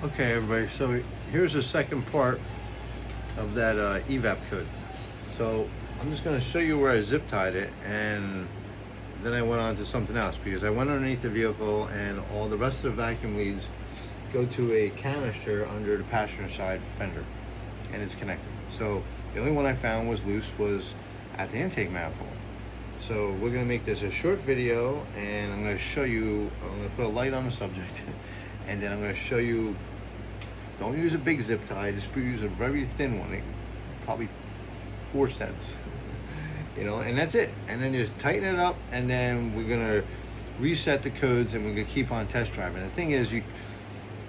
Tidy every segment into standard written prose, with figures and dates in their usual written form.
Okay, everybody, so here's the second part of that evap code. So I'm just going to show you where I zip tied it, and then I went on to something else because I went underneath the vehicle and all the rest of the vacuum leads go to a canister under the passenger side fender, and it's connected. So the only one I found was loose was at the intake manifold. So we're going to make this a short video, and I'm going to show you, I'm going to put a light on the subject and then I'm going to show you. Don't use a big zip tie, just use a very thin one, probably 4 cents, and that's it. And then just tighten it up, and then we're gonna reset the codes, and we're gonna keep on test driving. The thing is,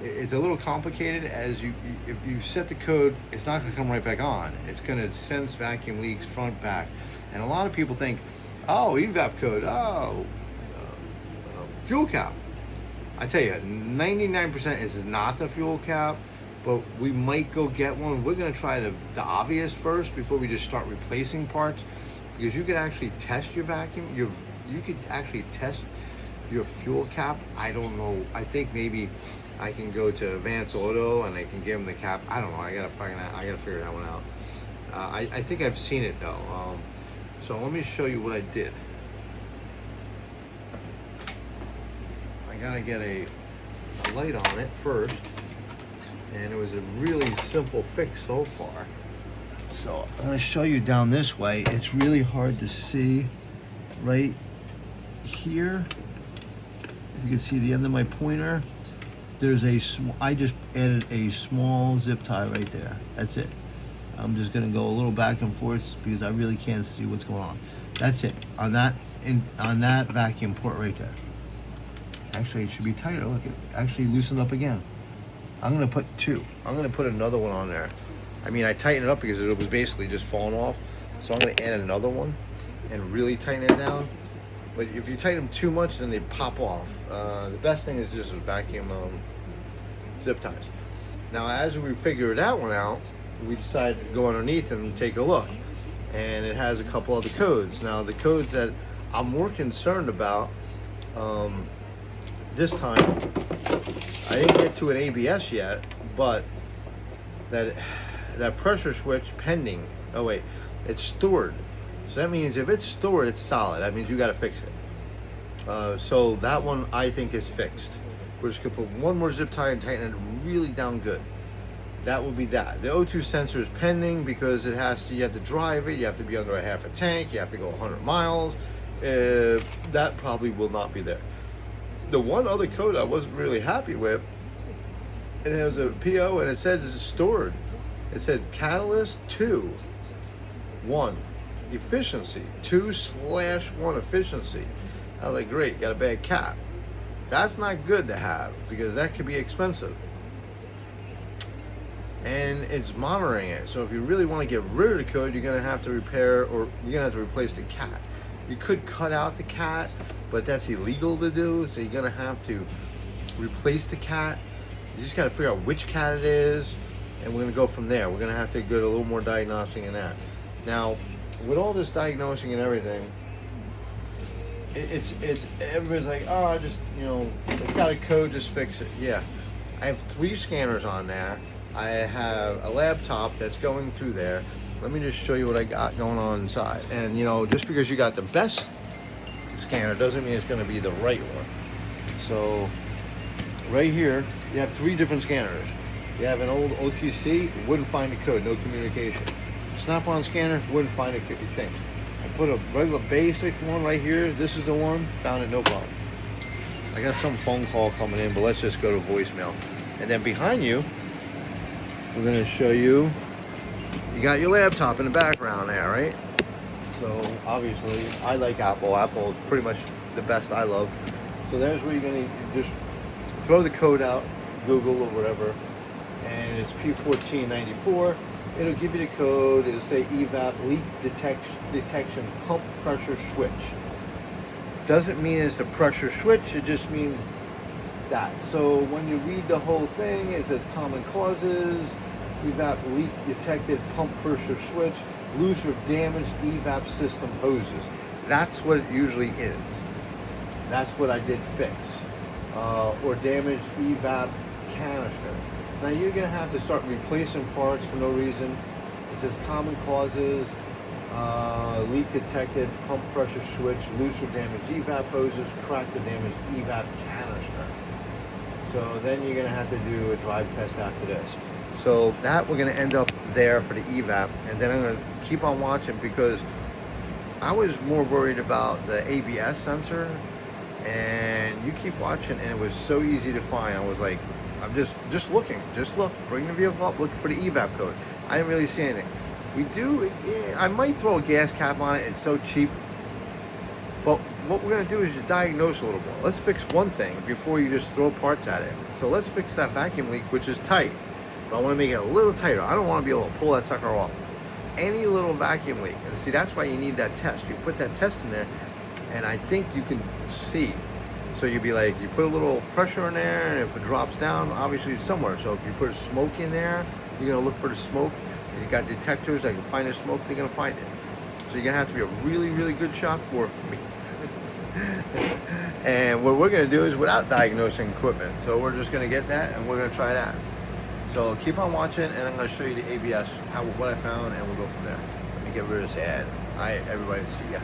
it's a little complicated. If you set the code, it's not gonna come right back on. It's gonna sense vacuum leaks front, back. And a lot of people think, oh, evap code, fuel cap. I tell you, 99% is not the fuel cap. But we might go get one. We're gonna try the obvious first before we just start replacing parts, because you could actually test your vacuum. You could actually test your fuel cap. I don't know. I think maybe I can go to Advance Auto and I can give them the cap. I don't know. I gotta figure that one out. I think I've seen it though. So let me show you what I did. I gotta get a light on it first. And it was a really simple fix so far. So I'm going to show you down this way. It's really hard to see right here. If you can see the end of my pointer, there's I just added a small zip tie right there. That's it. I'm just going to go a little back and forth because I really can't see what's going on. That's it. On that vacuum port right there. Actually, it should be tighter. Look, it actually loosened up again. I'm gonna put 2. I'm gonna put another one on there. I mean, I tightened it up because it was basically just falling off. So I'm gonna add another one and really tighten it down. But if you tighten them too much, then they pop off. The best thing is just vacuum zip ties. Now, as we figured that one out, we decided to go underneath and take a look. And it has a couple other codes. Now, the codes that I'm more concerned about this time, I didn't get to an ABS yet, but that pressure switch pending. Oh wait, it's stored. So that means if it's stored, it's solid. That means you got to fix it. So that one I think is fixed. We're just gonna put one more zip tie and tighten it really down good. That will be that. The O2 sensor is pending because you have to drive it. You have to be under a half a tank. You have to go 100 miles. That probably will not be there. The one other code I wasn't really happy with, it has a PO and it says it's stored. It said catalyst 2.1 efficiency, 2/1 efficiency. I was like, great, got a bad cap. That's not good to have because that could be expensive. And it's monitoring it. So if you really want to get rid of the code, you're gonna have to repair, or you're gonna have to replace the cat. You could cut out the cat, but that's illegal to do, so you're gonna have to replace the cat. You just gotta figure out which cat it is, and we're gonna go from there. We're gonna have to go to a little more diagnosing in that. Now, with all this diagnosing and everything, it's everybody's like, oh, just, it's got a code, just fix it. Yeah, I have 3 scanners on there. I have a laptop that's going through there. Let me just show you what I got going on inside. And just because you got the best scanner doesn't mean it's going to be the right one. So right here, you have 3 different scanners. You have an old OTC, wouldn't find the code, no communication. Snap-on scanner, wouldn't find a thing. I put a regular basic one right here. This is the one, found it, no problem. I got some phone call coming in, but let's just go to voicemail. And then behind you, we're going to show you. You got your laptop in the background there, right? So obviously, I like Apple. Apple is pretty much the best I love. So there's where you're gonna just throw the code out, Google or whatever, and it's P1494. It'll give you the code. It'll say evap leak detection pump pressure switch. Doesn't mean it's the pressure switch. It just means that. So when you read the whole thing, it says common causes. Evap leak detected pump pressure switch, loose or damaged evap system hoses. That's what it usually is. That's what I did fix. Or damaged evap canister. Now you're gonna have to start replacing parts for no reason. It says common causes, leak detected, pump pressure switch, loose or damaged evap hoses, cracked or damaged evap canister. So then you're gonna have to do a drive test after this. So that we're gonna end up there for the evap, and then I'm gonna keep on watching because I was more worried about the ABS sensor, and you keep watching, and it was so easy to find. I was like, I'm just looking, just look, bring the vehicle up, looking for the evap code. I didn't really see anything. We do, I might throw a gas cap on it. It's so cheap. But what we're gonna do is just diagnose a little more. Let's fix one thing before you just throw parts at it. So let's fix that vacuum leak, which is tight. But I wanna make it a little tighter. I don't wanna be able to pull that sucker off. Any little vacuum leak, and see, that's why you need that test. You put that test in there, and I think you can see. So you'd be like, you put a little pressure in there, and if it drops down, obviously it's somewhere. So if you put a smoke in there, you're gonna look for the smoke. And you got detectors that can find the smoke, they're gonna find it. So you're gonna have to be a really, really good shop, or me. And what we're gonna do is without diagnosing equipment. So we're just gonna get that, and we're gonna try that. So keep on watching, and I'm gonna show you the ABS, what I found, and we'll go from there. Let me get rid of this ad. All right, everybody, see ya.